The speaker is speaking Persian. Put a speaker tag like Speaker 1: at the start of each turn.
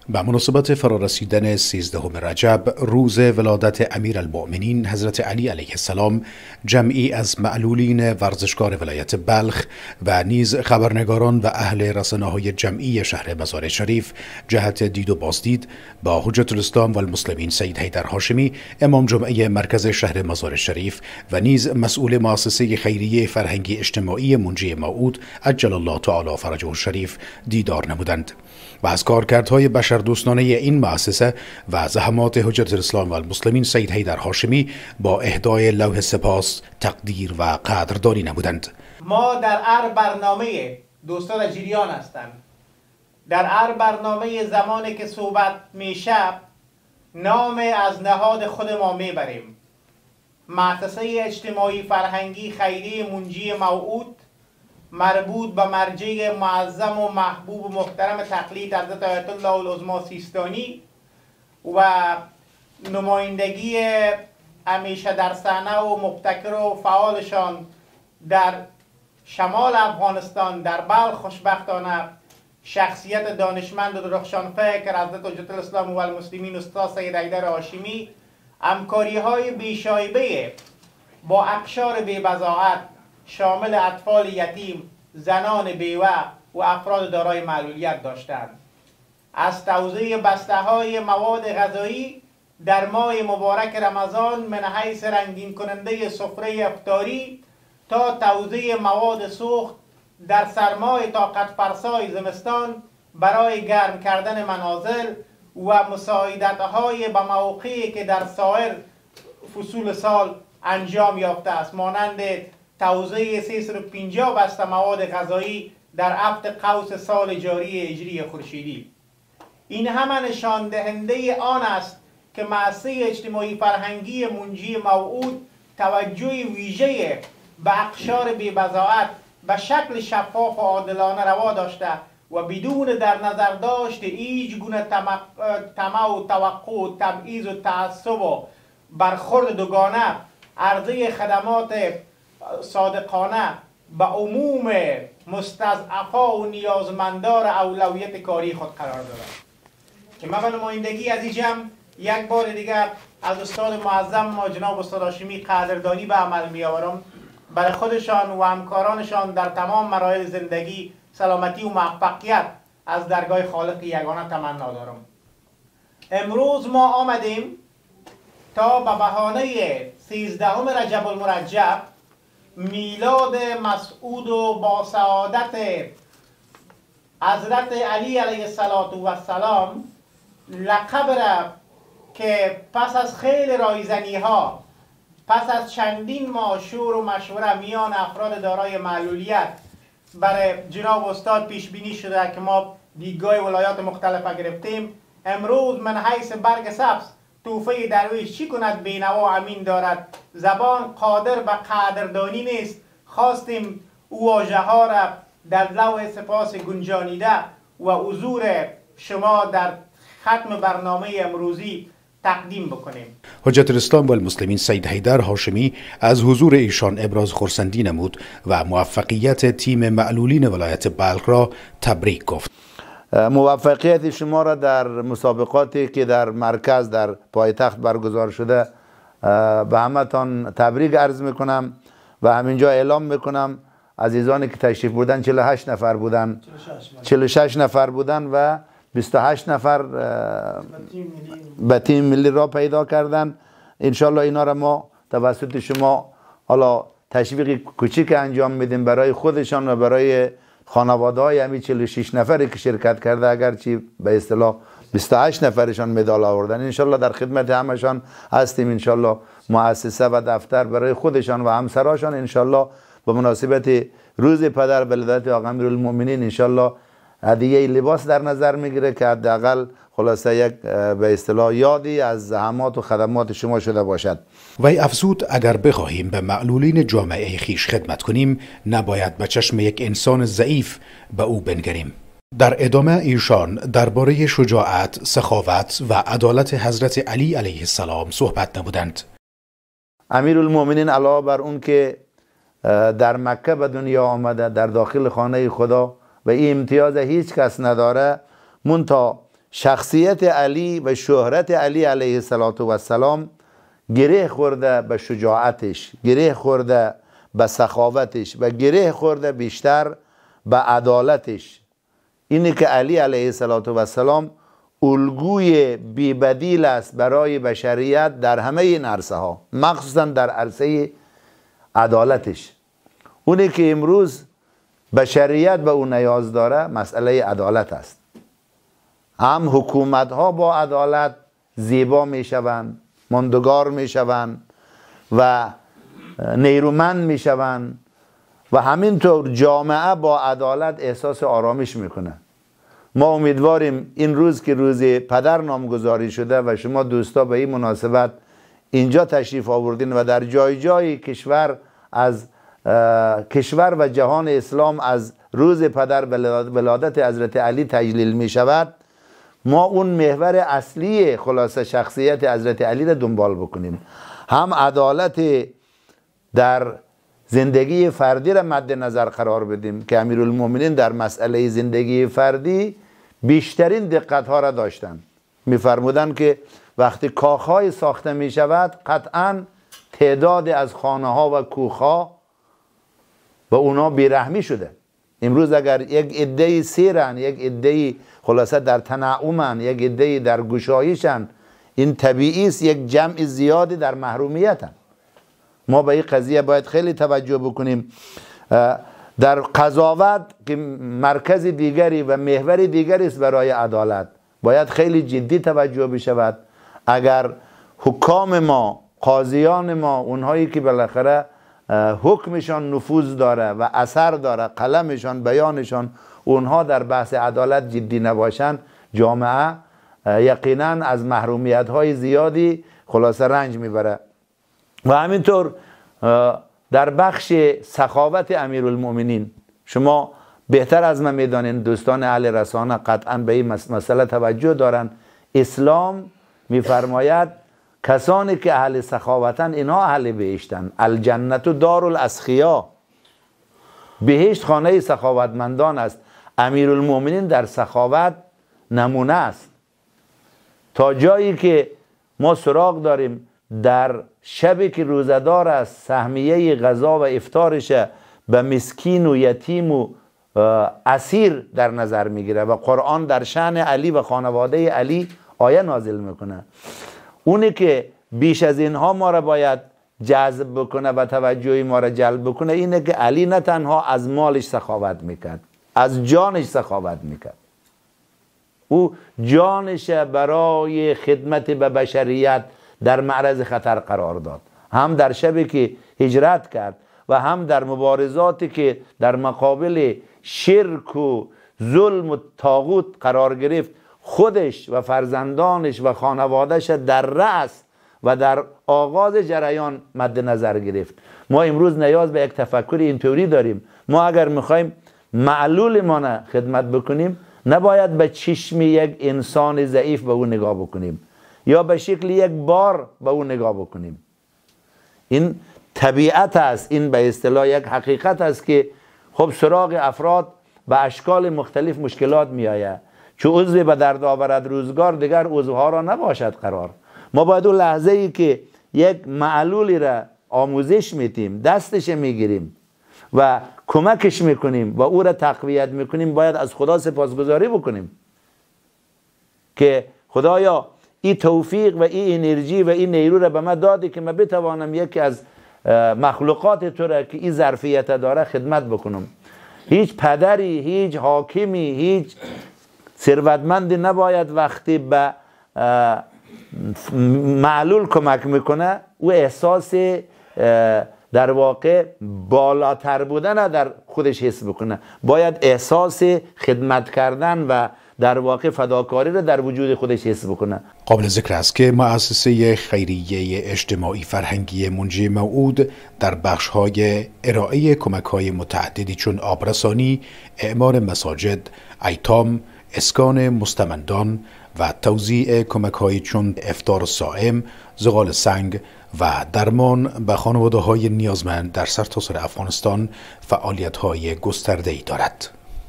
Speaker 1: به مناسبت فرارسیدن 13 رجب روز ولادت امیرالمؤمنین حضرت علی علیه السلام، جمعی از معلولین ورزشکار ولایت بلخ و نیز خبرنگاران و اهل رسانه‌های جمعی شهر مزار شریف جهت دید و بازدید با حجت الاسلام و المسلمین سید حیدر هاشمی، امام جمعه مرکز شهر مزار شریف و نیز مسئول مؤسسه خیریه فرهنگی اجتماعی منجی موعود عجل الله تعالی فرجه الشریف دیدار نمودند و از کارکردهای بشردوستانه این مؤسسه و زحمات حجت الاسلام و المسلمین سید حیدر هاشمی با اهدای لوح سپاس تقدیر و قدردانی نمودند.
Speaker 2: ما در هر برنامه دوستان جریان هستند، در هر برنامه زمانی که صحبت میشه نام از نهاد خود ما میبریم. مؤسسه اجتماعی فرهنگی خیریه منجی موعود مربوط به مرجع معظم و محبوب و محترم تقلید حضرت آیت الله العظمی سیستانی و نمایندگی همیشه در صحنه و مبتکر و فعالشان در شمال افغانستان، در بلخ خوشبختانه شخصیت دانشمند و درخشان فکر حضرت حجت الاسلام و المسلمین استاد سید حیدر هاشمی، همکاری های بیشایبه با اقشار بی‌بضاعت شامل اطفال یتیم، زنان بیوه و افراد دارای معلولیت داشتند. از توزیع بسته‌های مواد غذایی در ماه مبارک رمضان من حیث رنگین کننده سفره افطاری تا توزیع مواد سوخت در سرمای طاقت فرسای زمستان برای گرم کردن منازل و مساعدت‌های به موقعی که در سایر فصول سال انجام یافته است، مانند توزیع 350 بسته مواد غذایی در هفت قوس سال جاری هجری خورشیدی. این همه نشان دهنده آن است که مؤسسه اجتماعی فرهنگی منجی موعود توجه ویژه به اقشار بی‌بضاعت به شکل شفاف و عادلانه روا داشته و بدون در نظر داشت هیچ گونه طمع و توقع و تبعیض و تعصب و برخورد دوگانه عرضه خدمات صادقانه به عموم مستضعفا و نیازمندار اولویت کاری خود قرار دارد. که من به نمایندگی از این جمع یک بار دیگر از استاد معظم ما جناب استاد هاشمی قدردانی به عمل می آورم. برای خودشان و همکارانشان در تمام مراحل زندگی سلامتی و موفقیت از درگاه خالق یگانه تمنا دارم. امروز ما آمدیم تا به بهانه 13 رجب المرجب، میلاد مسعود و با سعادت حضرت علی علیه السلام لقب را که پس از خیلی رایزنی ها، پس از چندین ماه شور و مشوره میان افراد دارای معلولیت برای جناب استاد پیش بینی شده که ما دیدگاه ولایات مختلف گرفتیم. امروز من حیث برگ سبز توفه درویش چی کند بینوا امین دارد، زبان قادر به قدردانی نیست. خواستیم او واژه ها را در لوح سپاس گنجانیده و حضور شما در ختم برنامه امروزی تقدیم بکنیم.
Speaker 1: حجت الاسلام و المسلمین سید حیدر هاشمی از حضور ایشان ابراز خرسندی نمود و موفقیت تیم معلولین ولایت بلخ را تبریک گفت.
Speaker 3: موفقیت شما را در مسابقاتی که در مرکز در پایتخت برگزار شده به همتان تبریک عرض میکنم و همینجا اعلام میکنم عزیزانی که تشریف بردن 48 نفر بودن، 46 نفر بودن و 28 نفر به تیم ملی را پیدا کردن. انشالله اینا را ما توسط شما حالا تشویق کوچیک انجام میدیم برای خودشان و برای خانواده های همین 46 نفری که شرکت کرده، اگرچه به اصطلاح 28 نفرشان مدال آوردن. انشالله در خدمت همشان هستیم. انشالله مؤسسه و دفتر برای خودشان و همسراشان انشالله به مناسبت روز پدر ولادت آقا امیرالمؤمنین انشالله هدیه لباس در نظر میگیره که حداقل خلاصه یک به اصطلاح یادی از زحمات و خدمات شما شده باشد.
Speaker 1: وی افزود اگر بخواهیم به معلولین جامعه خیش خدمت کنیم نباید به چشم یک انسان ضعیف به او بنگریم. در ادامه ایشان درباره شجاعت، سخاوت و عدالت حضرت علی علیه السلام صحبت نمودند.
Speaker 3: امیرالمؤمنین علاوه بر اون که در مکه به دنیا آمده در داخل خانه خدا و این امتیاز هیچ کس نداره، منتها شخصیت علی و شهرت علی علیه السلام گره خورده به شجاعتش، گره خورده به سخاوتش و گره خورده بیشتر به عدالتش. اینه که علی علیه السلام الگوی بی‌بدیل است برای بشریت در همه این عرصه ها، مخصوصا در عرصه عدالتش. اونه که امروز بشریت به اون نیاز داره مسئله عدالت است. هم حکومت ها با عدالت زیبا می شوند، ماندگار می شوند و نیرومند می شوند و همینطور جامعه با عدالت احساس آرامش میکنه. ما امیدواریم این روز که روز پدر نامگذاری شده و شما دوستا به این مناسبت اینجا تشریف آوردین و در جای جای کشور و جهان اسلام از روز پدر ولادت حضرت علی تجلیل می شود، ما اون محور اصلی خلاصه شخصیت حضرت علی را دنبال بکنیم. هم عدالت در زندگی فردی را مد نظر قرار بدیم که امیرالمومنین در مسئله زندگی فردی بیشترین دقت ها را داشتند. می‌فرمودند که وقتی کاخهای ساخته می شود قطعاً تعداد از خانه ها و کوخها و اونا بیرحمی شده. امروز اگر یک عده‌ای سیرن، یک عده‌ای خلاصه در تنعمن، یک عده‌ای در گشایشن، این طبیعی است یک جمع زیادی در محرومیتن. ما به این قضیه باید خیلی توجه بکنیم. در قضاوت که مرکز دیگری و محور دیگری است برای عدالت باید خیلی جدی توجه بشود. اگر حکام ما، قاضیان ما، اونهایی که بالاخره حکمشان نفوذ داره و اثر داره، قلمشان، بیانشان، اونها در بحث عدالت جدی نباشن، جامعه یقینا از محرومیت های زیادی خلاصه رنج میبره. و همینطور در بخش سخاوت امیرالمؤمنین شما بهتر از من میدانین، دوستان اهل رسانه قطعا به این مسئله توجه دارن. اسلام میفرماید کسانی که اهل سخاوتن اینا اهل بهشتن. الجنت دار الاسخیا، بهشت خانه سخاوتمندان است. امیرالمؤمنین در سخاوت نمونه است، تا جایی که ما سراغ داریم در شبی که روزدار است سهمیه غذا و افطارش به مسکین و یتیم و اسیر در نظر میگیره و قرآن در شأن علی و خانواده علی آیه نازل میکنه. اونی که بیش از اینها ما را باید جذب بکنه و توجه ما را جلب بکنه اینه که علی نه تنها از مالش سخاوت میکرد، از جانش سخاوت میکرد. او جانش برای خدمت به بشریت در معرض خطر قرار داد، هم در شبی که هجرت کرد و هم در مبارزاتی که در مقابل شرک و ظلم و طاغوت قرار گرفت، خودش و فرزندانش و خانوادهش در رأس و در آغاز جریان مد نظر گرفت. ما امروز نیاز به یک تفکر اینطوری داریم. ما اگر میخوایم معلول ما خدمت بکنیم نباید به چشم یک انسان ضعیف به او نگاه بکنیم یا به شکل یک بار به او نگاه بکنیم. این طبیعت است، این به اصطلاح یک حقیقت است که خب سراغ افراد به اشکال مختلف مشکلات می آید. چون عضو به درد آورد روزگار دیگر عضوها را نباشد قرار. ما باید اون لحظه ای که یک معلولی را آموزش میدیم، دستش میگیریم و کمکش میکنیم و او را تقویت میکنیم، باید از خدا سپاسگزاری بکنیم که خدایا این توفیق و این انرژی و این نیرو را به من دادی که من بتوانم یکی از مخلوقات تو را که این ظرفیت داره خدمت بکنم. هیچ پدری، هیچ حاکمی، هیچ ثروتمندی نباید وقتی به معلول کمک میکنه او احساس در واقع بالاتر بودن در خودش حس بکنه. باید احساس خدمت کردن و در واقع فداکاری رو در وجود خودش حس بکنه.
Speaker 1: قابل ذکر است که مؤسسه خیریه اجتماعی فرهنگی منجی موعود در بخش‌های ارائه کمک‌های متعددی چون آبرسانی، اعمار مساجد، ایتام، اسکان مستمندان و توزیع کمک‌های چون افطار صائم، زغال سنگ و درمان به خانواده‌های نیازمند در سرتاسر افغانستان فعالیت‌های گسترده‌ای دارد.